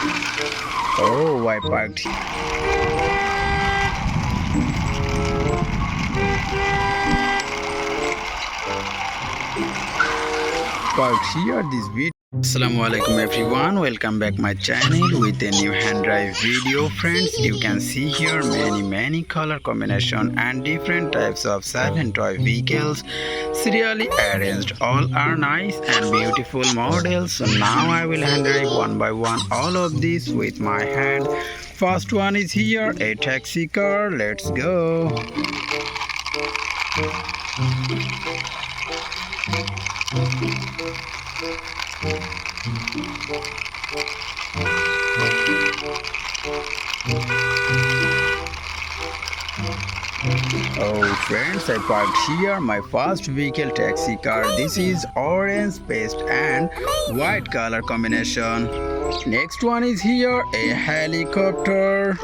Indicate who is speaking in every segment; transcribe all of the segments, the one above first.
Speaker 1: Oh, I parked here this video. Assalamu alaikum everyone, welcome back my channel with a new hand drive video. Friends, you can see here many color combination and different types of silent toy vehicles serially arranged. All are nice and beautiful models. So now I will hand drive one by one all of these with my hand. First one is here, a taxi car. Let's go. Oh friends, I parked here my first vehicle taxi car. This is orange paste and white color combination. Next one is here, a helicopter.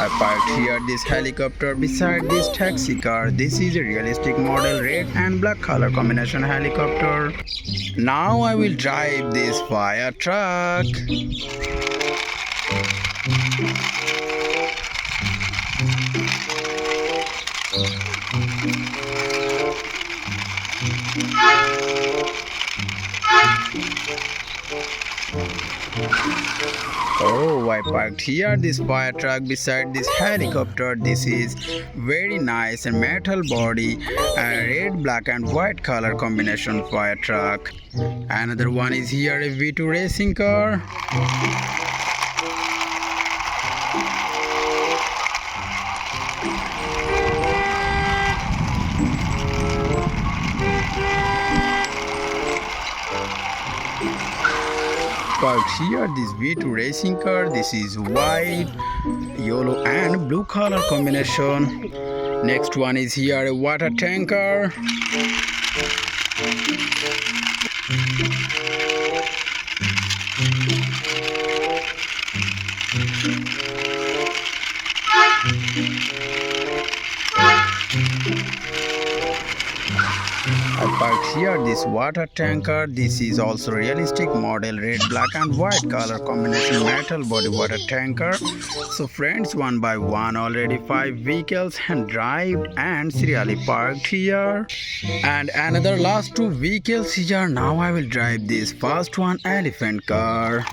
Speaker 1: I parked here this helicopter beside this taxi car. This is a realistic model red and black color combination helicopter. Now I will drive this fire truck. Oh, I parked here this fire truck beside this helicopter. This is very nice and metal body and red, black and white color combination fire truck. Another one is here, a V2 racing car. Parked here this V2 racing car. This is white, yellow and blue color combination. Next one is here, a water tanker. I parked here this water tanker. This is also realistic model red, black and white color combination metal body water tanker. So friends, one by one already 5 vehicles and drive and serially parked here. And another last 2 vehicles here. Now I will drive this first one, elephant car.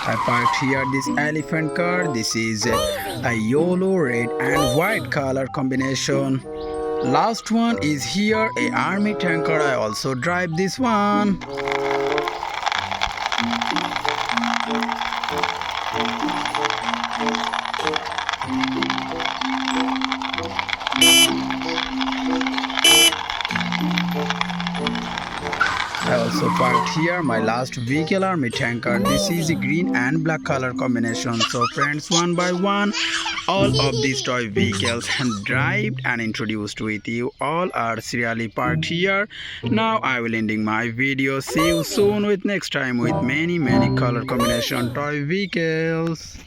Speaker 1: I parked here this elephant car. This is a yellow, red and white color combination. Last one is here, a army tanker. I also drive this one. I also parked here my last vehicle, army tanker. This is a green and black color combination. So friends, one by one all of these toy vehicles and drive and introduced with you. All are serially parked here. Now I will ending my video. See you soon with next time with many color combination toy vehicles.